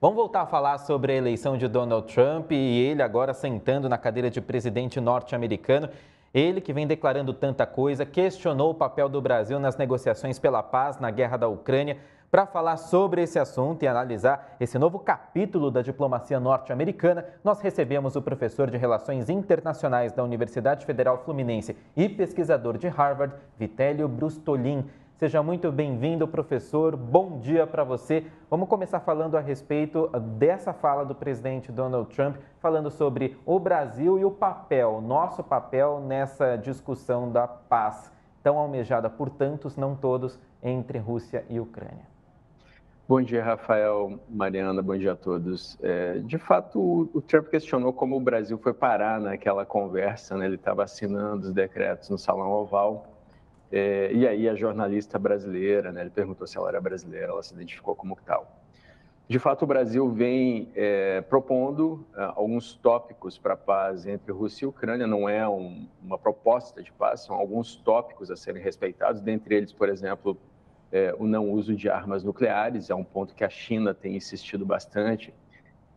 Vamos voltar a falar sobre a eleição de Donald Trump e ele agora sentando na cadeira de presidente norte-americano. Ele que vem declarando tanta coisa, questionou o papel do Brasil nas negociações pela paz na guerra da Ucrânia. Para falar sobre esse assunto e analisar esse novo capítulo da diplomacia norte-americana, nós recebemos o professor de Relações Internacionais da Universidade Federal Fluminense e pesquisador de Harvard, Vitélio Brustolin. Seja muito bem-vindo, professor. Bom dia para você. Vamos começar falando a respeito dessa fala do presidente Donald Trump, falando sobre o Brasil e o papel, nosso papel nessa discussão da paz tão almejada por tantos, não todos, entre Rússia e Ucrânia. Bom dia, Rafael, Mariana, bom dia a todos. De fato, o Trump questionou como o Brasil foi parar naquela conversa, né? Ele estava assinando os decretos no Salão Oval. E aí a jornalista brasileira, né, ele perguntou se ela era brasileira, ela se identificou como tal. De fato, o Brasil vem propondo alguns tópicos para a paz entre Rússia e Ucrânia, não é uma proposta de paz, são alguns tópicos a serem respeitados, dentre eles, por exemplo, o não uso de armas nucleares, é um ponto que a China tem insistido bastante,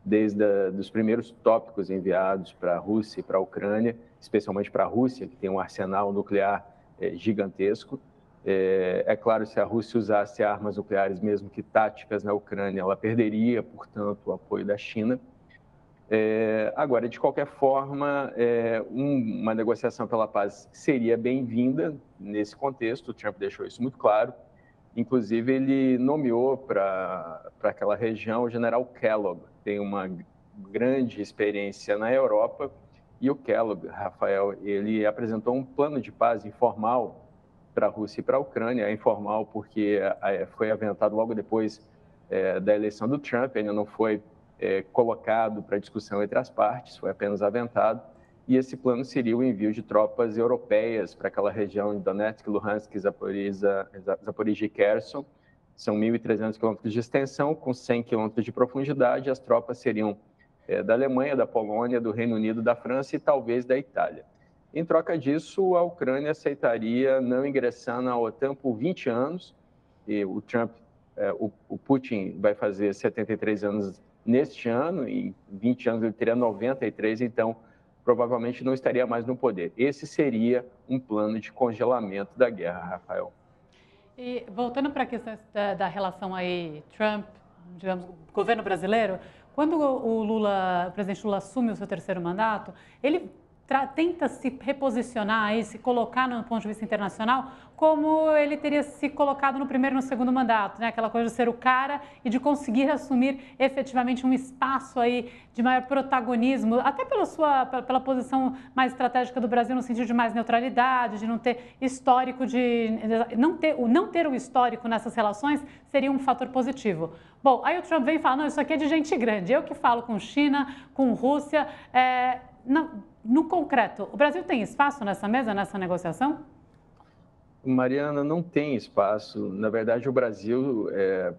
desde os primeiros tópicos enviados para a Rússia e para a Ucrânia, especialmente para a Rússia, que tem um arsenal nuclear gigantesco. É claro, se a Rússia usasse armas nucleares, mesmo que táticas, na Ucrânia, ela perderia, portanto, o apoio da China. Agora, de qualquer forma, uma negociação pela paz seria bem-vinda nesse contexto, o Trump deixou isso muito claro. Inclusive, ele nomeou para aquela região o general Kellogg, que tem uma grande experiência na Europa. E o Kellogg, Rafael, ele apresentou um plano de paz informal para a Rússia e para a Ucrânia. É informal porque foi aventado logo depois da eleição do Trump, ainda não foi colocado para discussão entre as partes, foi apenas aventado. E esse plano seria o envio de tropas europeias para aquela região de Donetsk, Luhansk, Zaporizhia e Kherson. São 1.300 quilômetros de extensão, com 100 quilômetros de profundidade. As tropas seriam da Alemanha, da Polônia, do Reino Unido, da França e talvez da Itália. Em troca disso, a Ucrânia aceitaria não ingressar na OTAN por 20 anos, e o Trump, o Putin vai fazer 73 anos neste ano, e em 20 anos ele teria 93, então provavelmente não estaria mais no poder. Esse seria um plano de congelamento da guerra, Rafael. E voltando para a questão da relação aí Trump, digamos, governo brasileiro, quando o presidente Lula assume o seu terceiro mandato, ele tenta se reposicionar e se colocar no ponto de vista internacional como ele teria se colocado no primeiro e no segundo mandato, né? Aquela coisa de ser o cara e de conseguir assumir efetivamente um espaço aí de maior protagonismo, até pela posição mais estratégica do Brasil no sentido de mais neutralidade, de não ter histórico não ter o histórico nessas relações seria um fator positivo. Bom, aí o Trump vem e fala, não, isso aqui é de gente grande, eu que falo com China, com Rússia, no concreto, o Brasil tem espaço nessa mesa, nessa negociação? Mariana, não tem espaço. Na verdade, o Brasil,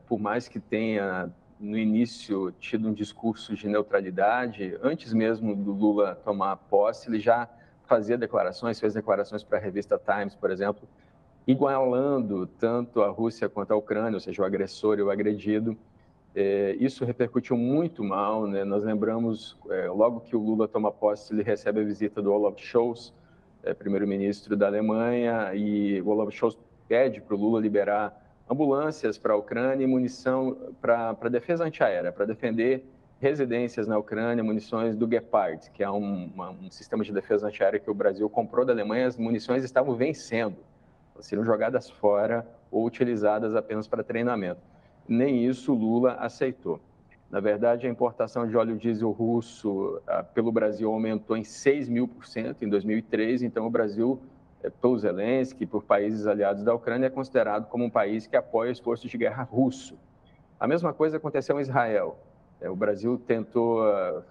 por mais que tenha, no início, tido um discurso de neutralidade, antes mesmo do Lula tomar posse, ele já fez declarações para a revista Times, por exemplo, igualando tanto a Rússia quanto a Ucrânia, ou seja, o agressor e o agredido. Isso repercutiu muito mal, né? Nós lembramos, logo que o Lula toma posse, ele recebe a visita do Olaf Scholz, primeiro-ministro da Alemanha, e o Olaf Scholz pede para o Lula liberar ambulâncias para a Ucrânia e munição para defesa antiaérea, para defender residências na Ucrânia, munições do Gepard, que é um sistema de defesa antiaérea que o Brasil comprou da Alemanha. As munições estavam vencendo, elas seriam jogadas fora ou utilizadas apenas para treinamento. Nem isso o Lula aceitou. Na verdade, a importação de óleo diesel russo pelo Brasil aumentou em 6.000% em 2003, então o Brasil, pelo Zelensky e por países aliados da Ucrânia, é considerado como um país que apoia o esforço de guerra russo. A mesma coisa aconteceu em Israel. O Brasil tentou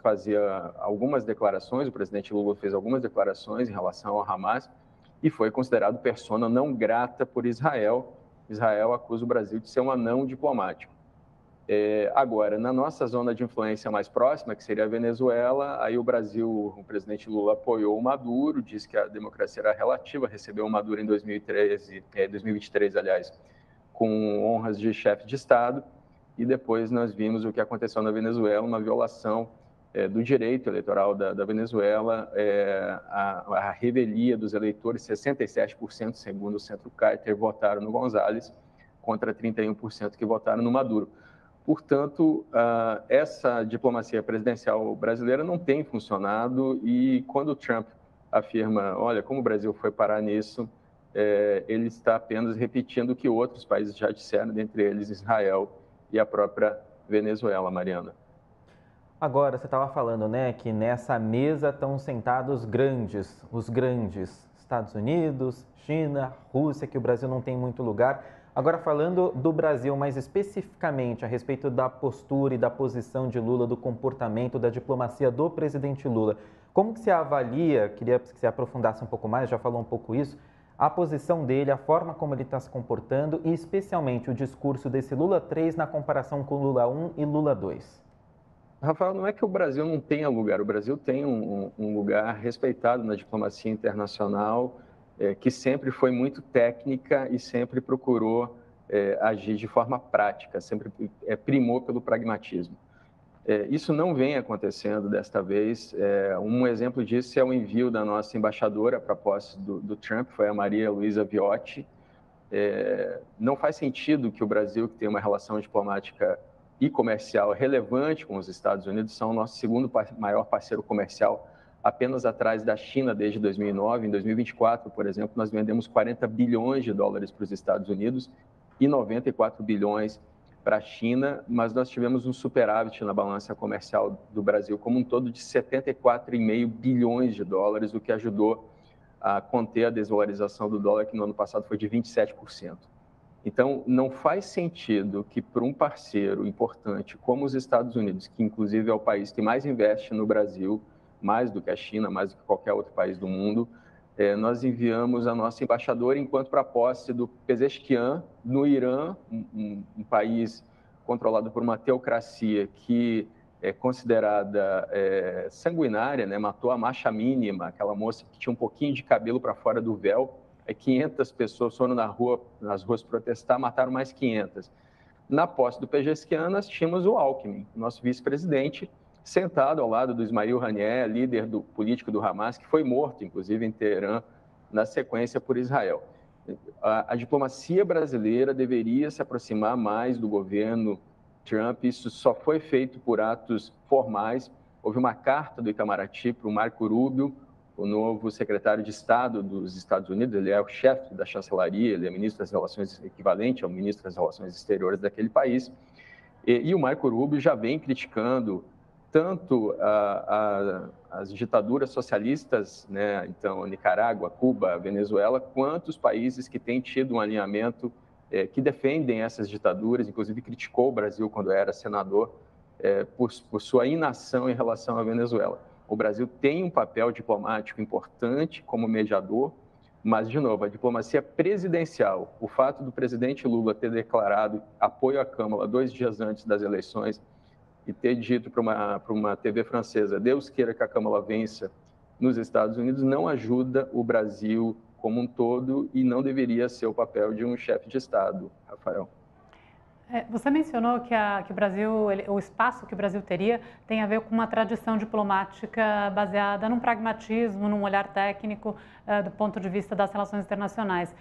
fazer algumas declarações, o presidente Lula fez algumas declarações em relação ao Hamas e foi considerado persona não grata por Israel. Israel acusa o Brasil de ser um anão diplomático. Agora, na nossa zona de influência mais próxima, que seria a Venezuela, aí o Brasil, o presidente Lula apoiou o Maduro, disse que a democracia era relativa, recebeu o Maduro em 2023, aliás, com honras de chefe de Estado. e depois nós vimos o que aconteceu na Venezuela, uma violação do direito eleitoral da Venezuela, a revelia dos eleitores, 67%, segundo o Centro Carter, votaram no González, contra 31% que votaram no Maduro. Portanto, essa diplomacia presidencial brasileira não tem funcionado e quando o Trump afirma, olha, como o Brasil foi parar nisso, ele está apenas repetindo o que outros países já disseram, dentre eles Israel e a própria Venezuela, Mariana. Agora, você estava falando, né, que nessa mesa estão sentados os grandes, Estados Unidos, China, Rússia, que o Brasil não tem muito lugar. Agora, falando do Brasil mais especificamente a respeito da postura e da posição de Lula, do comportamento, da diplomacia do presidente Lula, como que você avalia, queria que você aprofundasse um pouco mais, já falou um pouco isso, a posição dele, a forma como ele está se comportando e especialmente o discurso desse Lula 3 na comparação com Lula 1 e Lula 2? Rafael, não é que o Brasil não tenha lugar, o Brasil tem um lugar respeitado na diplomacia internacional, que sempre foi muito técnica e sempre procurou agir de forma prática, sempre primou pelo pragmatismo. Isso não vem acontecendo desta vez. Um exemplo disso é o envio da nossa embaixadora para a posse do Trump, foi a Maria Luísa Viotti. Não faz sentido que o Brasil, que tem uma relação diplomática e comercial relevante com os Estados Unidos, são o nosso segundo maior parceiro comercial, apenas atrás da China desde 2009. Em 2024, por exemplo, nós vendemos 40 bilhões de dólares para os Estados Unidos e 94 bilhões para a China, mas nós tivemos um superávit na balança comercial do Brasil como um todo de 74,5 bilhões de dólares, o que ajudou a conter a desvalorização do dólar, que no ano passado foi de 27%. Então, não faz sentido que para um parceiro importante como os Estados Unidos, que inclusive é o país que mais investe no Brasil, mais do que a China, mais do que qualquer outro país do mundo, nós enviamos a nossa embaixadora enquanto para a posse do Pezeshkian no Irã, um país controlado por uma teocracia que é considerada sanguinária, né? Matou a macha mínima, aquela moça que tinha um pouquinho de cabelo para fora do véu. 500 pessoas foram nas ruas protestar, mataram mais 500. Na posse do Pezeshkian, nós tínhamos o Alckmin, nosso vice-presidente, sentado ao lado do Ismail Haniyeh, líder político do Hamas, que foi morto, inclusive, em Teherã, na sequência por Israel. A diplomacia brasileira deveria se aproximar mais do governo Trump. Isso só foi feito por atos formais. Houve uma carta do Itamaraty para o Marco Rubio, o novo secretário de Estado dos Estados Unidos. Ele é o chefe da chancelaria, ele é ministro das Relações, equivalente ao ministro das Relações Exteriores daquele país. E o Marco Rubio já vem criticando tanto as ditaduras socialistas, né, então Nicarágua, Cuba, Venezuela, quanto os países que têm tido um alinhamento que defendem essas ditaduras. Inclusive criticou o Brasil quando era senador por sua inação em relação à Venezuela. O Brasil tem um papel diplomático importante como mediador, mas, de novo, a diplomacia presidencial, o fato do presidente Lula ter declarado apoio à Câmara 2 dias antes das eleições e ter dito para uma TV francesa, Deus queira que a Câmara vença nos Estados Unidos, não ajuda o Brasil como um todo e não deveria ser o papel de um chefe de Estado, Rafael. Você mencionou que o Brasil, o espaço que o Brasil teria tem a ver com uma tradição diplomática baseada num pragmatismo, num olhar técnico do ponto de vista das relações internacionais.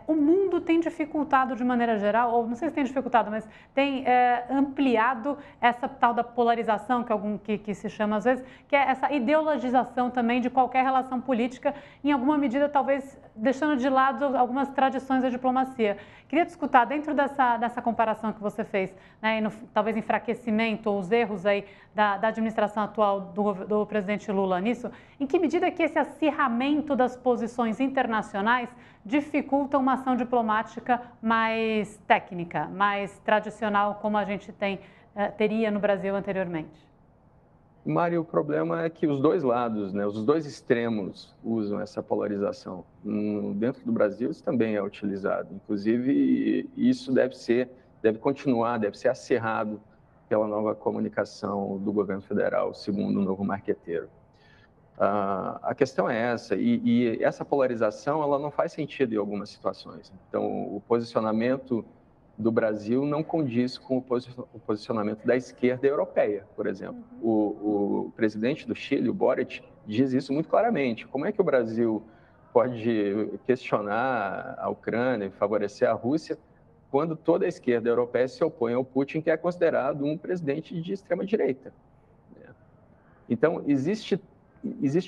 O mundo tem dificultado de maneira geral, ou não sei se tem dificultado, mas tem ampliado essa tal da polarização, que se chama às vezes, que é essa ideologização também de qualquer relação política, em alguma medida talvez deixando de lado algumas tradições da diplomacia. Queria te escutar, dentro dessa comparação que você fez, né, e talvez enfraquecimento ou os erros aí da administração atual do presidente Lula nisso, em que medida que esse acirramento das posições internacionais dificulta uma ação diplomática mais técnica, mais tradicional, como a gente teria no Brasil anteriormente? Mário, o problema é que os dois lados, né, os dois extremos usam essa polarização. Dentro do Brasil isso também é utilizado. Inclusive, isso deve ser acirrado pela nova comunicação do governo federal, segundo o novo marqueteiro. A questão é essa, e essa polarização ela não faz sentido em algumas situações. Então, o posicionamento do Brasil não condiz com o posicionamento da esquerda europeia, por exemplo. O presidente do Chile, o Boric, diz isso muito claramente. Como é que o Brasil pode questionar a Ucrânia e favorecer a Rússia quando toda a esquerda europeia se opõe ao Putin, que é considerado um presidente de extrema-direita? Então, existe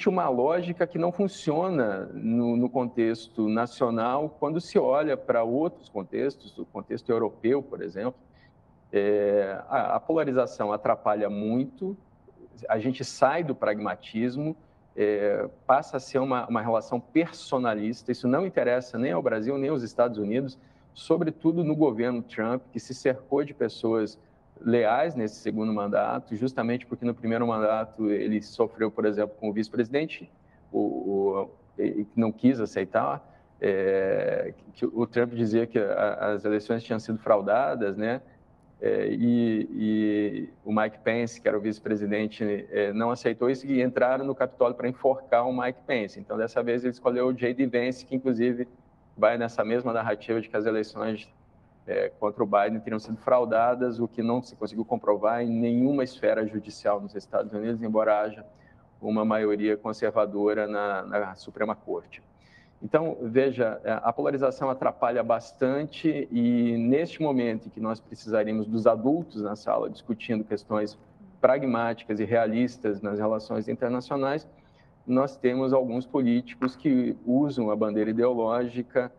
uma lógica que não funciona no contexto nacional quando se olha para outros contextos, o contexto europeu, por exemplo. A polarização atrapalha muito, a gente sai do pragmatismo, passa a ser uma relação personalista, isso não interessa nem ao Brasil, nem aos Estados Unidos, sobretudo no governo Trump, que se cercou de pessoas leais nesse segundo mandato, justamente porque no primeiro mandato ele sofreu, por exemplo, com o vice-presidente, que não quis aceitar, que o Trump dizia que as eleições tinham sido fraudadas, né? E o Mike Pence, que era o vice-presidente, não aceitou isso e entraram no Capitólio para enforcar o Mike Pence. Então, dessa vez, ele escolheu o J.D. Vance, que inclusive vai nessa mesma narrativa de que as eleições contra o Biden teriam sido fraudadas, o que não se conseguiu comprovar em nenhuma esfera judicial nos Estados Unidos, embora haja uma maioria conservadora na Suprema Corte. Então, veja, a polarização atrapalha bastante e neste momento em que nós precisaríamos dos adultos na sala discutindo questões pragmáticas e realistas nas relações internacionais, nós temos alguns políticos que usam a bandeira ideológica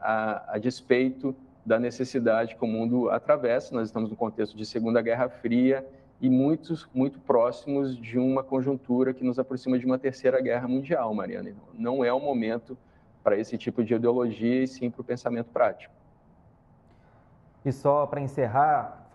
a despeito da necessidade que o mundo atravessa. Nós estamos no contexto de Segunda Guerra Fria e muito próximos de uma conjuntura que nos aproxima de uma terceira guerra mundial, Mariana. Não é o momento para esse tipo de ideologia e sim para o pensamento prático. E só para encerrar,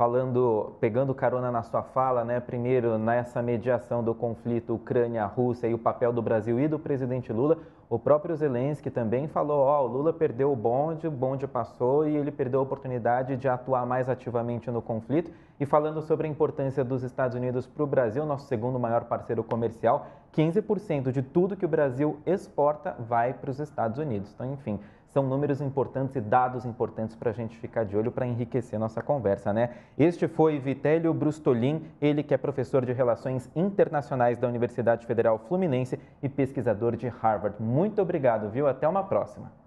pegando carona na sua fala, né? Primeiro, nessa mediação do conflito Ucrânia-Rússia e o papel do Brasil e do presidente Lula, o próprio Zelensky também falou, o Lula perdeu o bonde passou e ele perdeu a oportunidade de atuar mais ativamente no conflito. E falando sobre a importância dos Estados Unidos para o Brasil, nosso segundo maior parceiro comercial, 15% de tudo que o Brasil exporta vai para os Estados Unidos. Então, enfim, são números importantes e dados importantes para a gente ficar de olho para enriquecer nossa conversa, né? Este foi Vitélio Brustolin, ele que é professor de Relações Internacionais da Universidade Federal Fluminense e pesquisador de Harvard. Muito obrigado, viu? Até uma próxima.